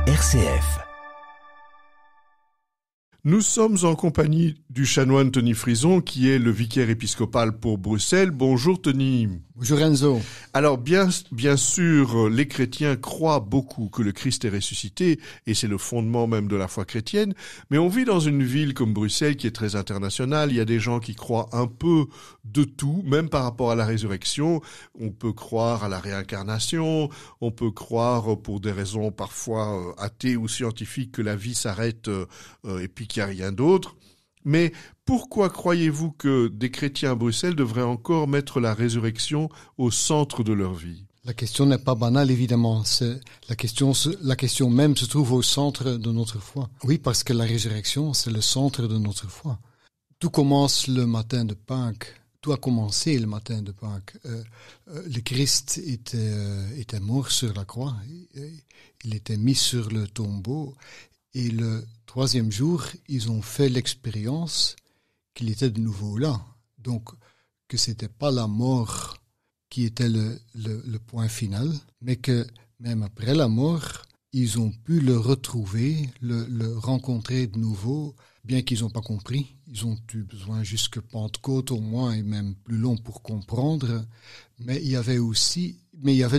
RCF. Nous sommes en compagnie du chanoine Tony Frison, qui est le vicaire épiscopal pour Bruxelles. Bonjour Tony. Bonjour Enzo. Alors bien sûr, les chrétiens croient beaucoup que le Christ est ressuscité, et c'est le fondement même de la foi chrétienne, mais on vit dans une ville comme Bruxelles qui est très internationale. Il y a des gens qui croient un peu de tout, même par rapport à la résurrection. On peut croire à la réincarnation, on peut croire pour des raisons parfois athées ou scientifiques que la vie s'arrête et puis qu'il n'y a rien d'autre. Mais pourquoi croyez-vous que des chrétiens à Bruxelles devraient encore mettre la résurrection au centre de leur vie ? La question n'est pas banale, évidemment. La question même se trouve au centre de notre foi. Oui, parce que la résurrection, c'est le centre de notre foi. Tout commence le matin de Pâques. Tout a commencé le matin de Pâques. Le Christ était mort sur la croix. Il était mis sur le tombeau. Et le troisième jour, ils ont fait l'expérience qu'il était de nouveau là. Donc, que c'était pas la mort qui était le point final, mais que même après la mort, ils ont pu le retrouver, le rencontrer de nouveau, bien qu'ils n'ont pas compris. Ils ont eu besoin jusque Pentecôte au moins, et même plus long pour comprendre. Mais il y avait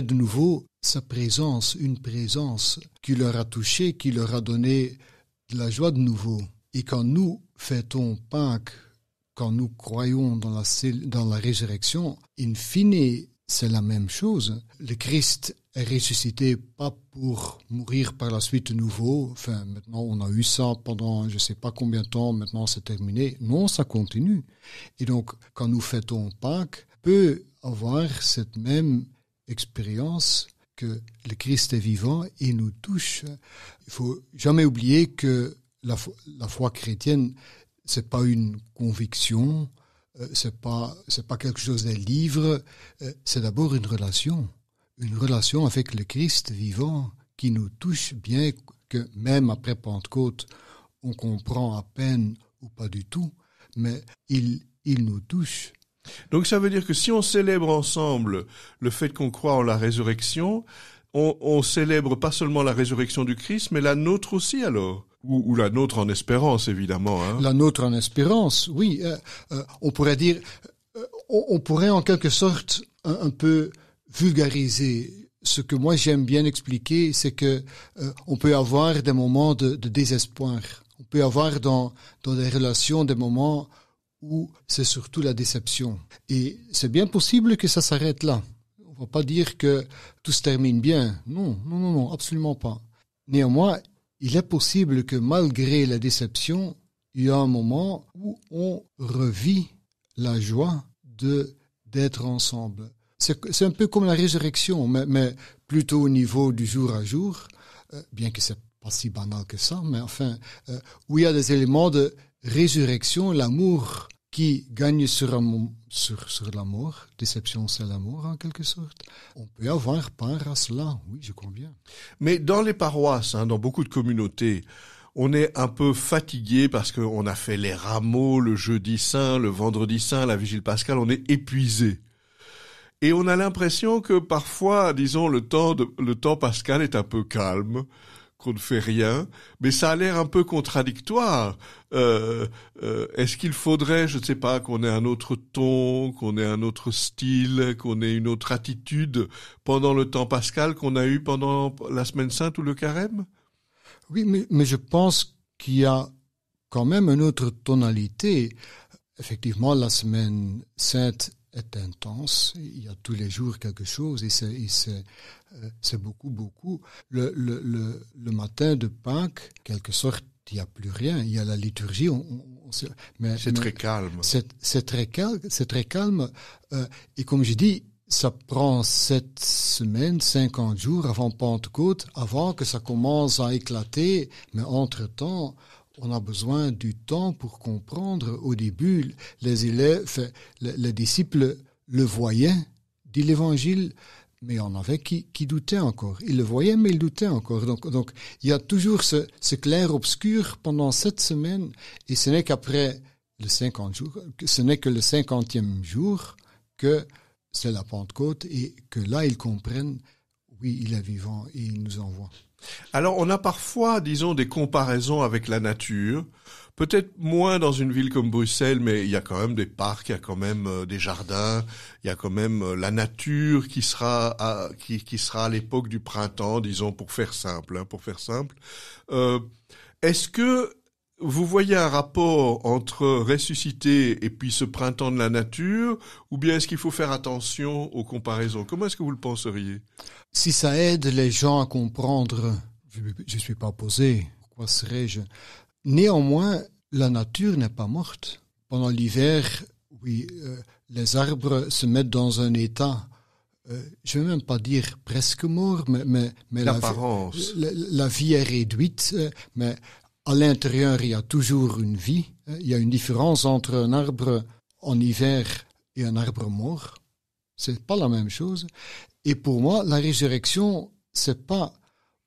de nouveau sa présence, une présence qui leur a touché, qui leur a donné de la joie de nouveau. Et quand nous fêtons Pâques, quand nous croyons dans la résurrection, in fine, c'est la même chose. Le Christ est ressuscité pas pour mourir par la suite de nouveau. Enfin, maintenant, on a eu ça pendant je sais pas combien de temps, maintenant c'est terminé. Non, ça continue. Et donc, quand nous fêtons Pâques, on peut avoir cette même expérience que le Christ est vivant et nous touche. Il faut jamais oublier que la foi chrétienne, c'est pas une conviction, c'est pas quelque chose des livres, c'est d'abord une relation avec le Christ vivant qui nous touche, bien que même après Pentecôte, on comprend à peine ou pas du tout, mais il nous touche. Donc ça veut dire que si on célèbre ensemble le fait qu'on croit en la résurrection, on célèbre pas seulement la résurrection du Christ, mais la nôtre aussi alors, ou la nôtre en espérance évidemment. Hein. La nôtre en espérance, oui. On pourrait dire, on pourrait en quelque sorte un peu vulgariser. Ce que moi j'aime bien expliquer, c'est que on peut avoir des moments de désespoir. On peut avoir dans des relations des moments où c'est surtout la déception. Et c'est bien possible que ça s'arrête là. On ne va pas dire que tout se termine bien. Non, absolument pas. Néanmoins, il est possible que malgré la déception, il y a un moment où on revit la joie d'être ensemble. C'est un peu comme la résurrection, mais plutôt au niveau du jour à jour, bien que c'est pas si banal que ça, mais enfin, où il y a des éléments de résurrection, l'amour qui gagne sur l'amour. Déception, c'est l'amour en quelque sorte. On peut avoir part à cela, oui, je crois bien. Mais dans les paroisses, dans beaucoup de communautés, on est un peu fatigué parce qu'on a fait les rameaux le jeudi saint, le vendredi saint, la vigile pascale, on est épuisé. Et on a l'impression que parfois, disons, le temps pascal est un peu calme, qu'on ne fait rien, mais ça a l'air un peu contradictoire. Est-ce qu'il faudrait, je ne sais pas, qu'on ait un autre ton, qu'on ait un autre style, qu'on ait une autre attitude pendant le temps pascal qu'on a eu pendant la semaine sainte ou le carême ? Oui, mais je pense qu'il y a quand même une autre tonalité. Effectivement, la semaine sainte est intense. Il y a tous les jours quelque chose et c'est beaucoup. Le matin de Pâques, quelque sorte, il n'y a plus rien. Il y a la liturgie. Mais très calme. C'est très calme. Et comme je dis, ça prend 7 semaines, 50 jours avant Pentecôte, avant que ça commence à éclater. Mais entre-temps, on a besoin du temps pour comprendre. Au début, les élèves, les disciples le voyaient, dit l'Évangile, mais il y en avait qui doutaient encore. Ils le voyaient, mais ils doutaient encore. Donc il y a toujours ce clair-obscur pendant 7 semaines, et ce n'est qu'après le 50 jours, ce n'est que le 50e jour que c'est la Pentecôte, et que là, ils comprennent, oui, il est vivant et il nous envoie. Alors, on a parfois, disons, des comparaisons avec la nature. Peut-être moins dans une ville comme Bruxelles, mais il y a quand même des parcs, il y a quand même des jardins, il y a quand même la nature qui sera à l'époque du printemps, disons, pour faire simple. Est-ce que vous voyez un rapport entre ressusciter et puis ce printemps de la nature, ou bien est-ce qu'il faut faire attention aux comparaisons? Comment est-ce que vous le penseriez? Si ça aide les gens à comprendre, je suis pas opposé. Pourquoi serais-je? Néanmoins, la nature n'est pas morte. Pendant l'hiver, oui, les arbres se mettent dans un état, je ne vais même pas dire presque mort, mais l'apparence. La vie est réduite, mais à l'intérieur, il y a toujours une vie. Il y a une différence entre un arbre en hiver et un arbre mort. C'est pas la même chose. Et pour moi, la résurrection, c'est pas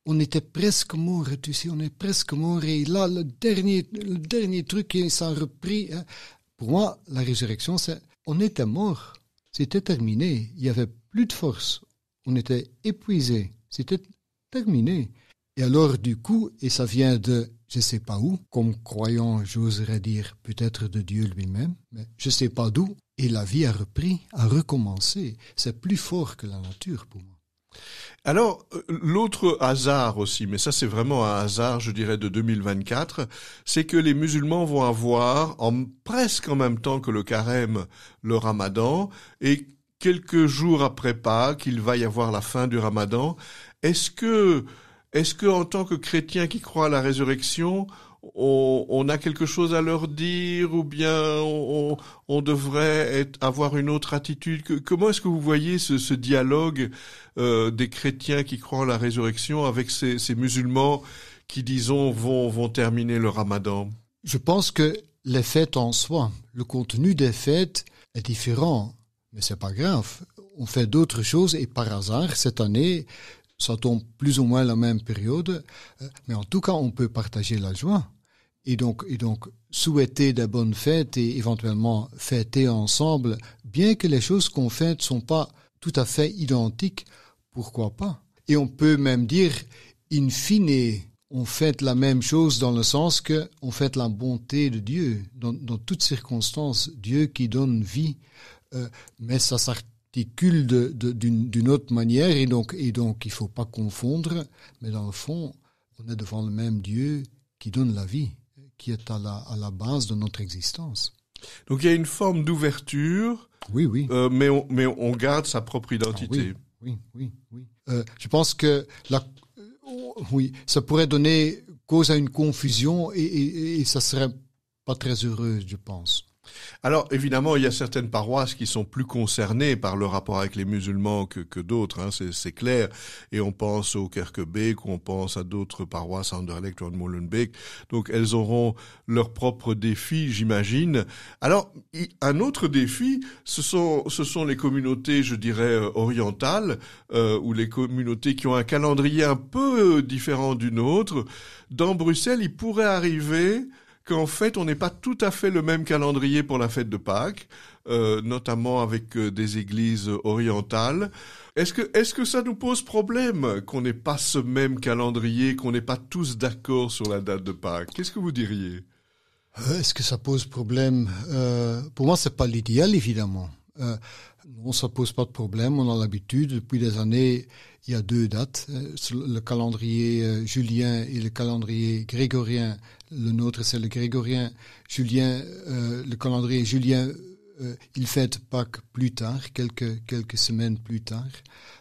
on était presque mort, tu sais, on est presque mort, et là, le dernier truc, et ça a repris. Hein. Pour moi, la résurrection, c'est on était mort, c'était terminé, il n'y avait plus de force, on était épuisé, c'était terminé. Et alors, du coup, et ça vient de, je ne sais pas où, comme croyant, j'oserais dire, peut-être de Dieu lui-même, mais je ne sais pas d'où, et la vie a repris, a recommencé. C'est plus fort que la nature pour moi. Alors, l'autre hasard aussi, mais ça c'est vraiment un hasard, je dirais, de 2024, c'est que les musulmans vont avoir, presque en même temps que le carême, le ramadan, et quelques jours après Pâques, il va y avoir la fin du ramadan. Est-ce que en tant que chrétien qui croit à la résurrection, on a quelque chose à leur dire, ou bien on devrait avoir une autre attitude? Comment est-ce que vous voyez ce dialogue des chrétiens qui croient en la résurrection avec ces musulmans qui, disons, vont terminer le ramadan? Je pense que les fêtes en soi, le contenu des fêtes est différent, mais c'est pas grave. On fait d'autres choses et par hasard, cette année, ça tombe plus ou moins la même période, mais en tout cas, on peut partager la joie. Et donc, souhaiter des bonnes fêtes et éventuellement fêter ensemble, bien que les choses qu'on fête sont pas tout à fait identiques, pourquoi pas? Et on peut même dire, in fine, on fête la même chose dans le sens que on fête la bonté de Dieu, dans toutes circonstances, Dieu qui donne vie, mais ça s'articule d'une autre manière, et donc il faut pas confondre, mais dans le fond, on est devant le même Dieu qui donne la vie, qui est à la base de notre existence. Donc il y a une forme d'ouverture, oui. Mais on garde sa propre identité. Oui. Je pense que ça pourrait donner cause à une confusion et ça serait pas très heureux, je pense. Alors, évidemment, il y a certaines paroisses qui sont plus concernées par le rapport avec les musulmans que d'autres, hein, c'est clair. Et on pense au Kerkebeek, ou on pense à d'autres paroisses, à Anderlecht ou à Molenbeek. Donc, elles auront leurs propres défis, j'imagine. Alors, un autre défi, ce sont les communautés, je dirais, orientales, ou les communautés qui ont un calendrier un peu différent du nôtre. Dans Bruxelles, il pourrait arriver qu'en fait, on n'est pas tout à fait le même calendrier pour la fête de Pâques, notamment avec des églises orientales. Est-ce que ça nous pose problème qu'on n'ait pas ce même calendrier, qu'on n'est pas tous d'accord sur la date de Pâques? Qu'est-ce que vous diriez? Est-ce que ça pose problème? Pour moi, c'est pas l'idéal, évidemment. Non, ça pose pas de problème. On a l'habitude, depuis des années, il y a 2 dates, le calendrier julien et le calendrier grégorien. Le nôtre, c'est le grégorien. Julien, le calendrier julien, il fête Pâques plus tard, quelques semaines plus tard.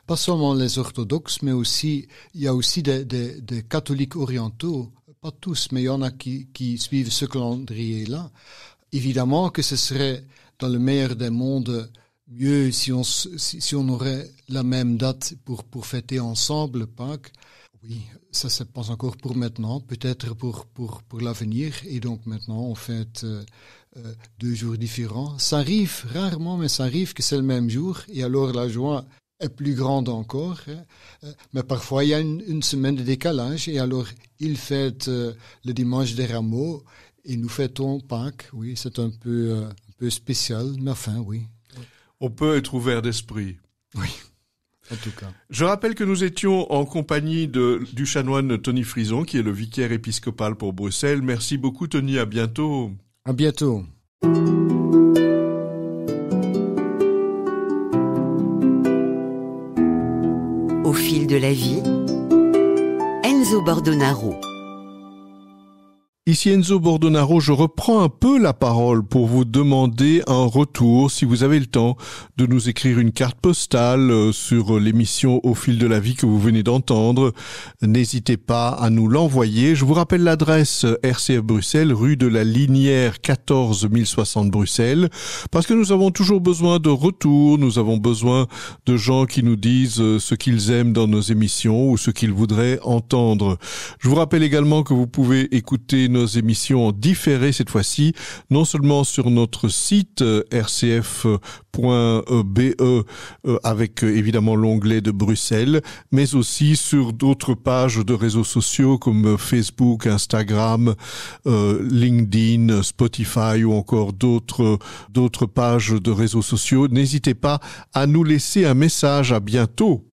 Pas seulement les orthodoxes, mais aussi, il y a aussi des catholiques orientaux. Pas tous, mais il y en a qui suivent ce calendrier-là. Évidemment que ce serait, dans le meilleur des mondes, mieux si on aurait la même date pour fêter ensemble Pâques. Oui, ça c'est pas encore pour maintenant, peut-être pour l'avenir. Et donc maintenant on fête 2 jours différents. Ça arrive rarement, mais ça arrive que c'est le même jour. Et alors la joie est plus grande encore. Mais parfois il y a une semaine de décalage. Et alors ils fêtent le dimanche des Rameaux et nous fêtons Pâques. Oui, c'est un peu spécial, mais enfin oui. On peut être ouvert d'esprit. Oui. en tout cas. Je rappelle que nous étions en compagnie du chanoine Tony Frison, qui est le vicaire épiscopal pour Bruxelles. Merci beaucoup Tony, à bientôt. À bientôt. Au fil de la vie, Enzo Bordonaro. Ici Enzo Bordonaro, je reprends un peu la parole pour vous demander un retour, si vous avez le temps, de nous écrire une carte postale sur l'émission Au fil de la vie que vous venez d'entendre. N'hésitez pas à nous l'envoyer. Je vous rappelle l'adresse RCF Bruxelles, rue de la Linière 14 1060 Bruxelles, parce que nous avons toujours besoin de retours, nous avons besoin de gens qui nous disent ce qu'ils aiment dans nos émissions ou ce qu'ils voudraient entendre. Je vous rappelle également que vous pouvez écouter nos émissions en différé cette fois-ci, non seulement sur notre site rcf.be avec évidemment l'onglet de Bruxelles, mais aussi sur d'autres pages de réseaux sociaux comme Facebook, Instagram, LinkedIn, Spotify ou encore d'autres pages de réseaux sociaux. N'hésitez pas à nous laisser un message. À bientôt.